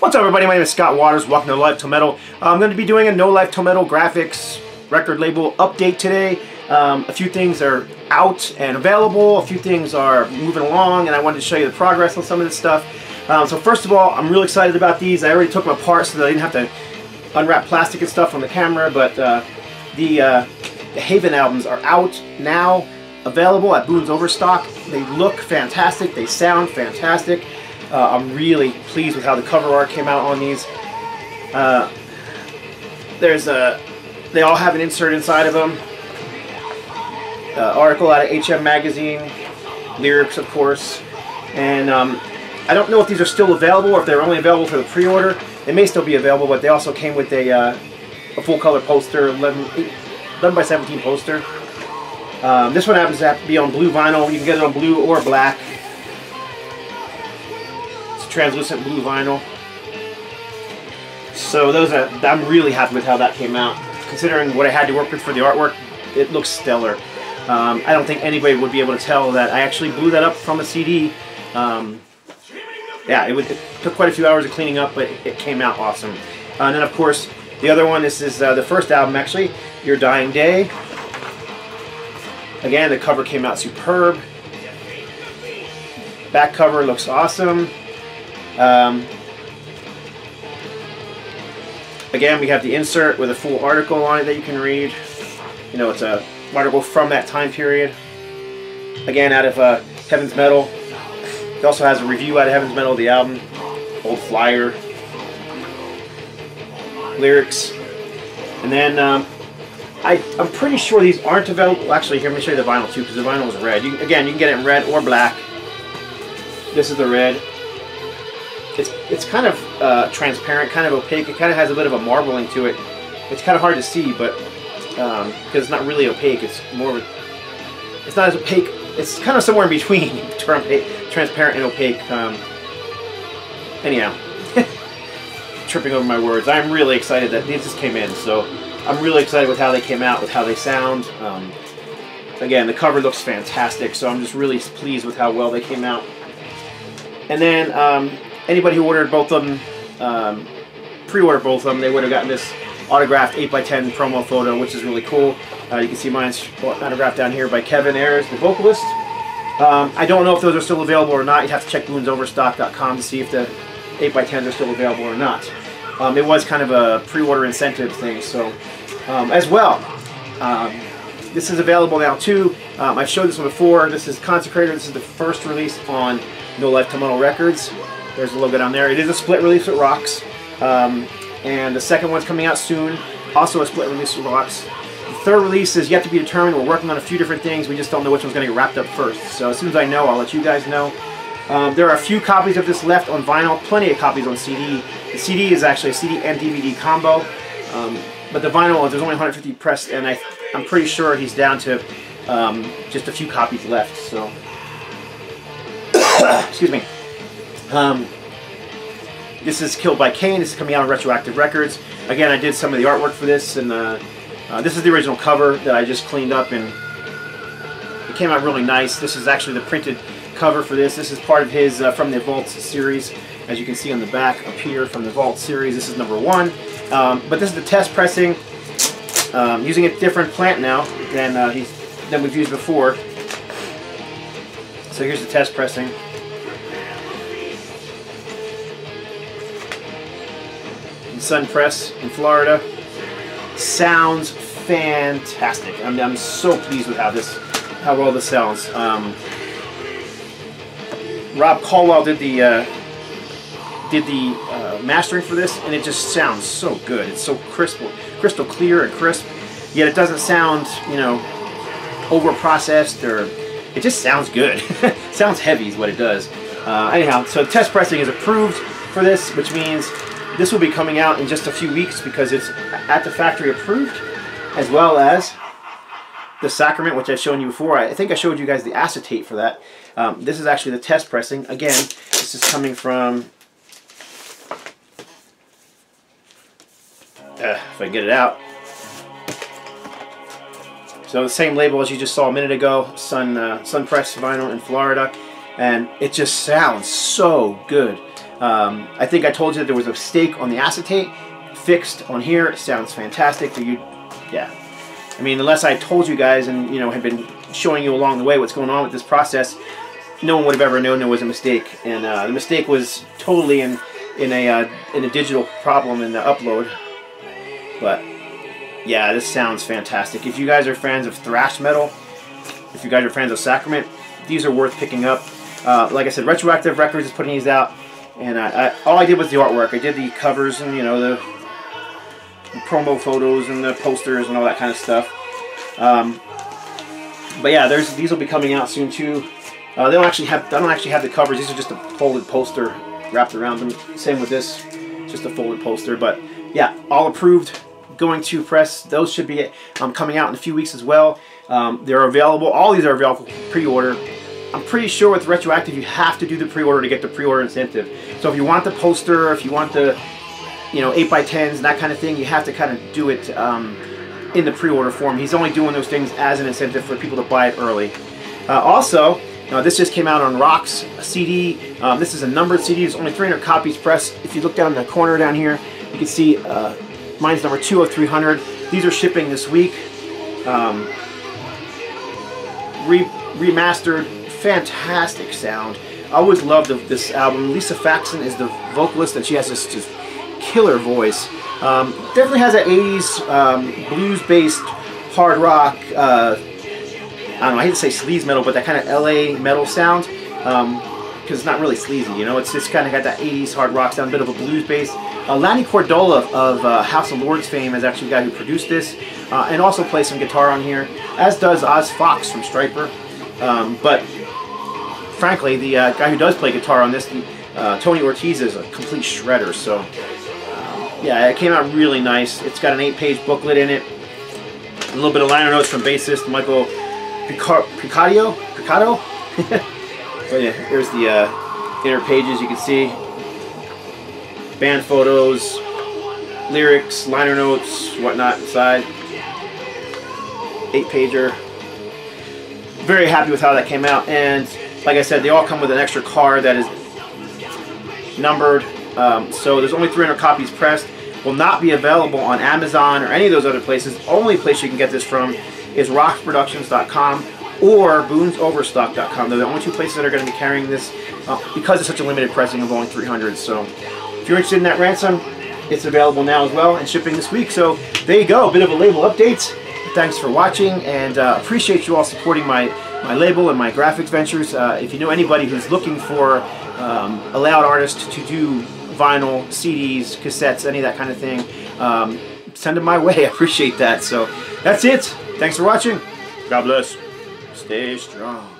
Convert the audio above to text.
What's up, everybody? My name is Scott Waters. Welcome to NoLifeTilMetal. I'm going to be doing a NoLifeTilMetal graphics record label update today. A few things are out and available. A few things are moving along, and I wanted to show you the progress on some of this stuff. So first of all, I'm really excited about these. I already took them apart so that I didn't have to unwrap plastic and stuff on the camera, but the Haven albums are out now, available at Boone's Overstock. They look fantastic. They sound fantastic. I'm really pleased with how the cover art came out on these. They all have an insert inside of them. Article out of HM Magazine, lyrics, of course, and I don't know if these are still available or if they're only available for the pre-order. They may still be available, but they also came with a full-color poster, 11 by 17 poster. This one happens to be on blue vinyl. You can get it on blue or black. Translucent blue vinyl. So I'm really happy with how that came out. Considering what I had to work with for the artwork, it looks stellar. I don't think anybody would be able to tell that I actually blew that up from a CD. Yeah, it took quite a few hours of cleaning up, but it came out awesome. And then of course, the other one, this is the first album actually, Your Dying Day. Again, the cover came out superb. Back cover looks awesome. Again, we have the insert with a full article on it that you can read. You know, it's a article from that time period. Again, out of Heaven's Metal. It also has a review out of Heaven's Metal of the album. Old flyer. Lyrics. And then, I'm pretty sure these aren't available. Actually, here, let me show you the vinyl too, because the vinyl is red. Again, you can get it in red or black. This is the red. It's kind of transparent, kind of opaque. It kind of has a bit of a marbling to it. It's kind of hard to see, but because it's not really opaque, it's more of a, it's not as opaque. It's kind of somewhere in between transparent and opaque. Anyhow, tripping over my words. I'm really excited that these just came in, so I'm really excited with how they came out, with how they sound. Again, the cover looks fantastic, so I'm just really pleased with how well they came out. And then anybody who ordered both of them, pre-ordered both of them, they would have gotten this autographed 8x10 promo photo, which is really cool. You can see mine's autographed down here by Kevin Ayers, the vocalist. I don't know if those are still available or not. You'd have to check boonsoverstock.com to see if the 8x10s are still available or not. It was kind of a pre-order incentive thing, so as well. This is available now too. I've showed this one before. This is Consecrator. This is the first release on NoLifeTilMetal Records. There's the logo down there. It is a split release with Rocks. And the second one's coming out soon. Also a split release with Rocks. The third release is yet to be determined. We're working on a few different things. We just don't know which one's going to get wrapped up first. So as soon as I know, I'll let you guys know. There are a few copies of this left on vinyl. Plenty of copies on CD. The CD is actually a CD and DVD combo. But the vinyl, there's only 150 pressed, and I'm pretty sure he's down to just a few copies left. So, excuse me. This is Killed by Cain. This is coming out on Retroactive Records. Again, I did some of the artwork for this, and this is the original cover that I just cleaned up, and it came out really nice. This is actually the printed cover for this. This is part of his From the Vaults series, as you can see on the back up here, from the Vault series. This is number 1. But this is the test pressing, using a different plant now than we've used before. So here's the test pressing. Sun Press in Florida. Sounds fantastic. I'm so pleased with how well this sounds. Rob Caldwell did the mastering for this, and it just sounds so good. It's so crystal clear and crisp. Yet it doesn't sound, you know, over processed, or it just sounds good. Sounds heavy is what it does. Anyhow, so test pressing is approved for this, which means this will be coming out in just a few weeks because it's at the factory approved, as well as the Sacrament, which I've shown you before. I think I showed you guys the acetate for that. This is actually the test pressing. Again, this is coming from, if I can get it out. So the same label as you just saw a minute ago, Sun Press vinyl in Florida. and it just sounds so good. I think I told you that there was a mistake on the acetate. Fixed on here. It sounds fantastic. Yeah. I mean, unless I told you guys and, you know, had been showing you along the way what's going on with this process, no one would have ever known there was a mistake. And the mistake was totally in a digital problem in the upload. But yeah, this sounds fantastic. If you guys are fans of thrash metal, if you guys are fans of Sacrament, these are worth picking up. Like I said, Retroactive Records is putting these out, and all I did was the artwork. I did the covers and, you know, the promo photos and the posters and all that kind of stuff. But yeah, these will be coming out soon too. I don't actually have the covers. These are just a folded poster wrapped around them. Same with this, just a folded poster. But yeah, all approved, going to press. Those should be coming out in a few weeks as well. They're available. All these are available for pre-order. I'm pretty sure with Retroactive you have to do the pre-order to get the pre-order incentive. So if you want the poster, if you want the, you know, 8x10s and that kind of thing, you have to kind of do it in the pre-order form. He's only doing those things as an incentive for people to buy it early. Also, this just came out on Rock's CD. This is a numbered CD. There's only 300 copies pressed. If you look down in the corner down here, you can see mine's number 2 of 300. These are shipping this week. Remastered, fantastic sound. I always loved this album. Lisa Faxon is the vocalist, and she has this just killer voice. Definitely has that 80s blues-based hard rock, I don't know, I hate to say sleaze metal, but that kind of LA metal sound, because it's not really sleazy, you know, it's just kind of got that 80s hard rock sound, a bit of a blues-based. Lanny Cordola of House of Lords fame is actually the guy who produced this, and also plays some guitar on here, as does Oz Fox from Stryper. But frankly, the guy who does play guitar on this, Tony Ortiz, is a complete shredder. So yeah, it came out really nice. It's got an 8-page booklet in it, a little bit of liner notes from bassist Michael Picado. So yeah, here's the inner pages. You can see band photos, lyrics, liner notes, whatnot inside. 8-pager. Very happy with how that came out, and like I said, they all come with an extra card that is numbered. So there's only 300 copies pressed. Will not be available on Amazon or any of those other places. Only place you can get this from is rockproductions.com or boonsoverstock.com. They're the only 2 places that are going to be carrying this because it's such a limited pressing of only 300. So if you're interested in that Ransom, it's available now as well and shipping this week. So there you go, a bit of a label update. Thanks for watching, and appreciate you all supporting my label and my graphics ventures. If you know anybody who's looking for a loud artist to do vinyl, CDs, cassettes, any of that kind of thing, send them my way. I appreciate that. So that's it. Thanks for watching. God bless. Stay strong.